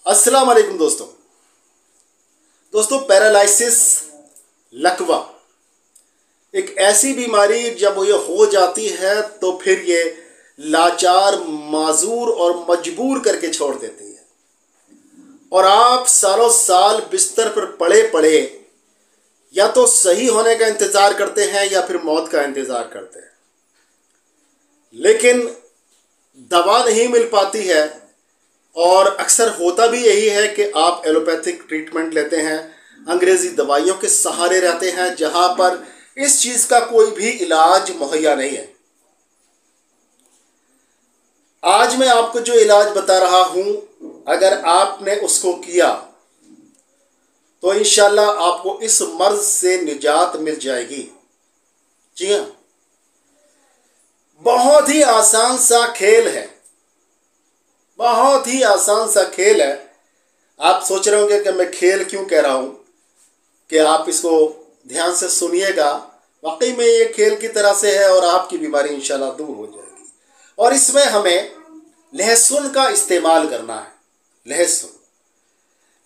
अस्सलाम वालेकुम दोस्तों पैरालिसिस लकवा एक ऐसी बीमारी जब ये हो जाती है तो फिर ये लाचार, माजूर और मजबूर करके छोड़ देती है और आप सालों साल बिस्तर पर पड़े पड़े या तो सही होने का इंतज़ार करते हैं या फिर मौत का इंतज़ार करते हैं, लेकिन दवा नहीं मिल पाती है। और अक्सर होता भी यही है कि आप एलोपैथिक ट्रीटमेंट लेते हैं, अंग्रेज़ी दवाइयों के सहारे रहते हैं, जहां पर इस चीज़ का कोई भी इलाज मुहैया नहीं है। आज मैं आपको जो इलाज बता रहा हूं, अगर आपने उसको किया तो इंशाल्लाह आपको इस मर्ज से निजात मिल जाएगी। जी हाँ, बहुत ही आसान सा खेल है, बहुत ही आसान सा खेल है। आप सोच रहे होंगे कि मैं खेल क्यों कह रहा हूं, कि आप इसको ध्यान से सुनिएगा। वाकई में ये खेल की तरह से है और आपकी बीमारी इंशाल्लाह दूर हो जाएगी। और इसमें हमें लहसुन का इस्तेमाल करना है।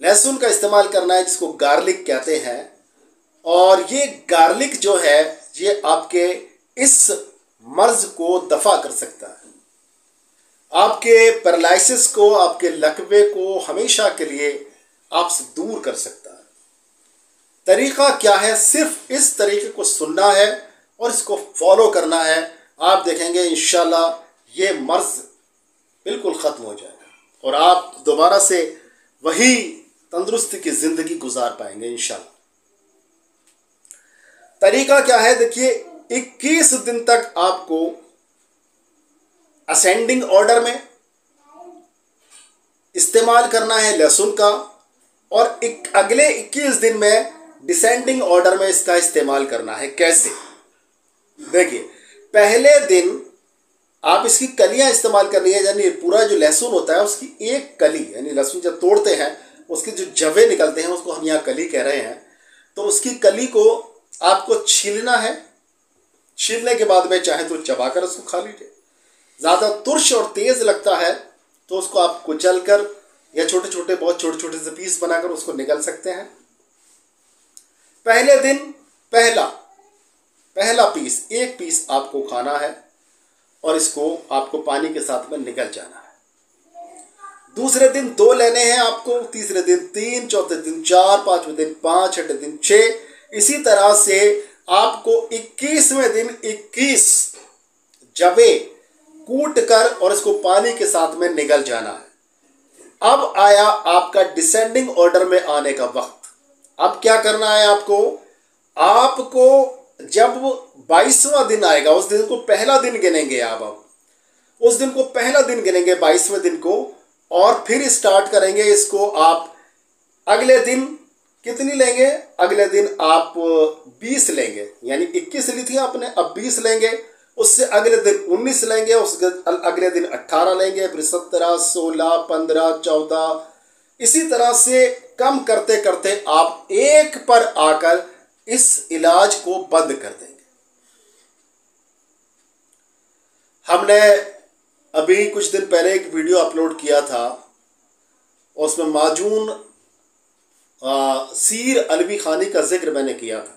लहसुन का इस्तेमाल करना है, जिसको गार्लिक कहते हैं। और ये गार्लिक जो है ये आपके इस मर्ज को दफा कर सकता है, आपके पैरालिसिस को, आपके लकवे को हमेशा के लिए आपसे दूर कर सकता है। तरीका क्या है? सिर्फ इस तरीके को सुनना है और इसको फॉलो करना है। आप देखेंगे इंशाल्लाह ये मर्ज बिल्कुल ख़त्म हो जाएगा और आप दोबारा से वही तंदुरुस्ती की ज़िंदगी गुजार पाएंगे इंशाल्लाह। तरीका क्या है? देखिए, 21 दिन तक आपको असेंडिंग ऑर्डर में इस्तेमाल करना है लहसुन का, और अगले 21 दिन में डिसेंडिंग ऑर्डर में इसका इस्तेमाल करना है। कैसे? देखिए, पहले दिन आप इसकी कलियां इस्तेमाल करनी है, यानी पूरा जो लहसुन होता है उसकी एक कली, यानी लहसुन जब तोड़ते हैं उसके जो जवे निकलते हैं उसको हम यहाँ कली कह रहे हैं, तो उसकी कली को आपको छीलना है। छीलने के बाद में चाहे तो चबाकर उसको खा लीजिए। ज़्यादा तुर्श और तेज़ लगता है तो उसको आप कुचल कर या बहुत छोटे छोटे से पीस बनाकर उसको निगल सकते हैं। पहले दिन पहला पीस, एक पीस आपको खाना है और इसको आपको पानी के साथ में निगल जाना है। दूसरे दिन 2 लेने हैं आपको, तीसरे दिन 3, चौथे दिन 4, 5वें दिन 5, छठे दिन 6। इसी तरह से आपको 21वें दिन 21 जवे कूट कर और इसको पानी के साथ में निगल जाना है। अब आया आपका डिसेंडिंग ऑर्डर में आने का वक्त। अब क्या करना है आपको जब 22वां दिन आएगा, उस दिन को पहला दिन गिनेंगे आप उस दिन को पहला दिन गिनेंगे, 22वें दिन को, और फिर स्टार्ट करेंगे इसको। आप अगले दिन कितनी लेंगे? अगले दिन आप 20 लेंगे, यानी 21 ली थी आपने, अब 20 लेंगे। उससे अगले दिन 19 लेंगे, उसके अगले दिन 18 लेंगे, फिर 17, 16, 15, 14। इसी तरह से कम करते करते आप 1 पर आकर इस इलाज को बंद कर देंगे। हमने अभी कुछ दिन पहले एक वीडियो अपलोड किया था, उसमें माजून सीर अलवी खानी का जिक्र मैंने किया था।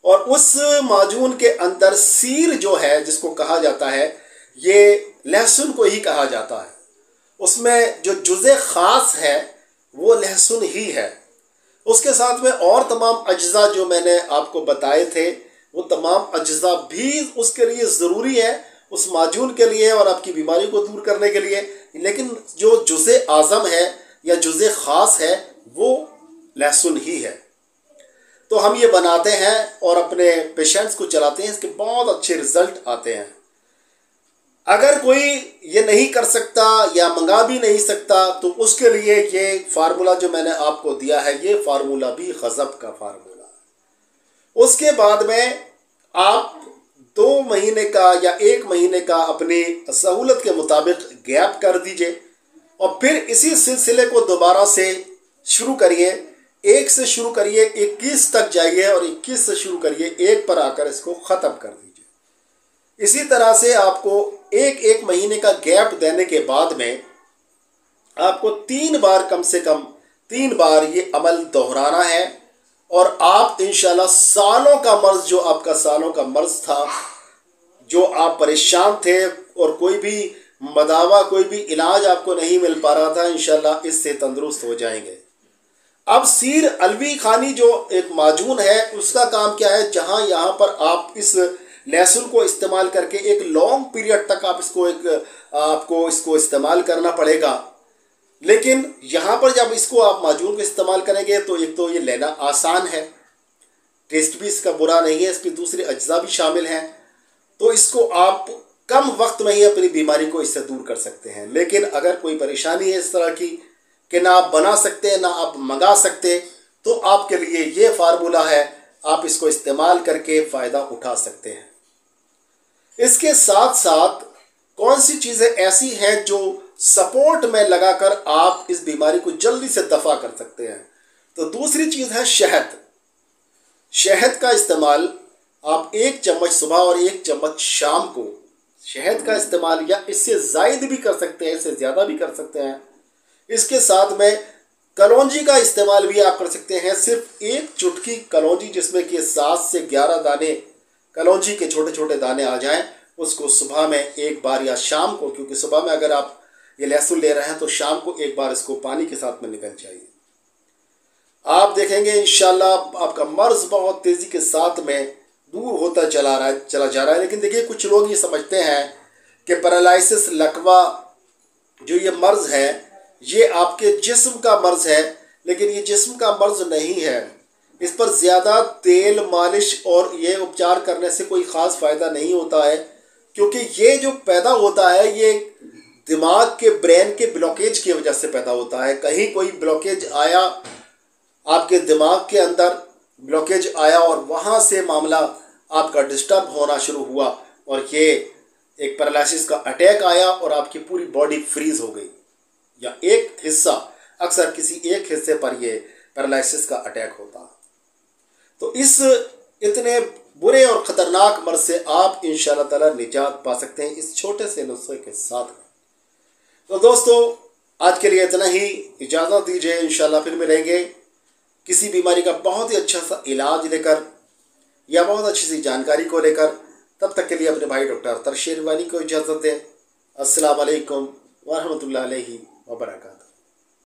और उस माजून के अंदर सीर जो है, जिसको कहा जाता है, ये लहसुन को ही कहा जाता है। उसमें जो जुज़े ख़ास है वो लहसुन ही है। उसके साथ में और तमाम अज्जा जो मैंने आपको बताए थे, वो तमाम अज्जा भी उसके लिए ज़रूरी है, उस माजून के लिए और आपकी बीमारी को दूर करने के लिए। लेकिन जो जुज़े आज़म है या जुज़े ख़ास है वो लहसुन ही है। तो हम ये बनाते हैं और अपने पेशेंट्स को चलाते हैं, इसके बहुत अच्छे रिजल्ट आते हैं। अगर कोई ये नहीं कर सकता या मंगा भी नहीं सकता तो उसके लिए ये फार्मूला जो मैंने आपको दिया है, ये फार्मूला भी गज़ब का फार्मूला है। उसके बाद में आप 2 महीने का या 1 महीने का अपनी सहूलत के मुताबिक गैप कर दीजिए और फिर इसी सिलसिले को दोबारा से शुरू करिए। 1 से शुरू करिए, 21 तक जाइए और 21 से शुरू करिए, 1 पर आकर इसको ख़त्म कर दीजिए। इसी तरह से आपको 1 महीने का गैप देने के बाद में आपको 3 बार, कम से कम 3 बार ये अमल दोहराना है और आप इंशाल्लाह सालों का मर्ज, जो आपका सालों का मर्ज था, जो आप परेशान थे और कोई भी मदावा, कोई भी इलाज आपको नहीं मिल पा रहा था, इंशाल्लाह इससे तंदुरुस्त हो जाएंगे। अब सीर अलवी खानी जो एक माजून है, उसका काम क्या है, जहां यहाँ पर आप इस लहसुन को इस्तेमाल करके एक लॉन्ग पीरियड तक आपको इसको इस्तेमाल करना पड़ेगा। लेकिन यहाँ पर जब इसको आप माजून को इस्तेमाल करेंगे तो एक तो ये लेना आसान है, टेस्ट भी इसका बुरा नहीं है, इसके दूसरे अज्जा भी शामिल हैं, तो इसको आप कम वक्त में ही अपनी बीमारी को इससे दूर कर सकते हैं। लेकिन अगर कोई परेशानी है इस तरह की कि ना आप बना सकते हैं ना आप मंगा सकते, तो आपके लिए ये फार्मूला है, आप इसको इस्तेमाल करके फ़ायदा उठा सकते हैं। इसके साथ साथ कौन सी चीज़ें ऐसी हैं जो सपोर्ट में लगाकर आप इस बीमारी को जल्दी से दफ़ा कर सकते हैं, तो दूसरी चीज़ है शहद। शहद का इस्तेमाल आप 1 चम्मच सुबह और 1 चम्मच शाम को शहद का इस्तेमाल, या इससे ज़ायद भी कर सकते हैं, इससे ज़्यादा भी कर सकते हैं। इसके साथ में कलौंजी का इस्तेमाल भी आप कर सकते हैं, सिर्फ 1 चुटकी कलौंजी, जिसमें कि 7 से 11 दाने कलौंजी के छोटे छोटे दाने आ जाएं, उसको सुबह में 1 बार या शाम को, क्योंकि सुबह में अगर आप ये लहसुन ले रहे हैं तो शाम को 1 बार इसको पानी के साथ में निकल चाहिए। आप देखेंगे इंशाल्लाह आपका मर्ज बहुत तेज़ी के साथ में दूर होता चला जा रहा है। लेकिन देखिए, कुछ लोग ये समझते हैं कि पैरालिसिस, लकवा, जो ये मर्ज है, ये आपके जिस्म का मर्ज है, लेकिन ये जिस्म का मर्ज नहीं है। इस पर ज़्यादा तेल मालिश और ये उपचार करने से कोई ख़ास फ़ायदा नहीं होता है, क्योंकि ये जो पैदा होता है ये दिमाग के, ब्रेन के ब्लॉकेज की वजह से पैदा होता है। कहीं कोई ब्लॉकेज आया, आपके दिमाग के अंदर ब्लॉकेज आया और वहाँ से मामला आपका डिस्टर्ब होना शुरू हुआ और ये एक पैरालिसिस का अटैक आया और आपकी पूरी बॉडी फ्रीज हो गई, या एक हिस्सा, अक्सर किसी एक हिस्से पर ये पैरालिसिस का अटैक होता है। तो इस इतने बुरे और ख़तरनाक मर्ज से आप इंशाअल्लाह ताला निजात पा सकते हैं इस छोटे से नुस्खे के साथ। तो दोस्तों, आज के लिए इतना ही, इजाज़त दीजिए। इंशाअल्लाह फिर मिलेंगे किसी बीमारी का बहुत ही अच्छा सा इलाज लेकर या बहुत अच्छी सी जानकारी को लेकर। तब तक के लिए अपने भाई डॉक्टर अख्तर शेरवानी को इजाज़त दें। अस्सलाम वालेकुम व रहमतुल्लाहि व बरकातहू।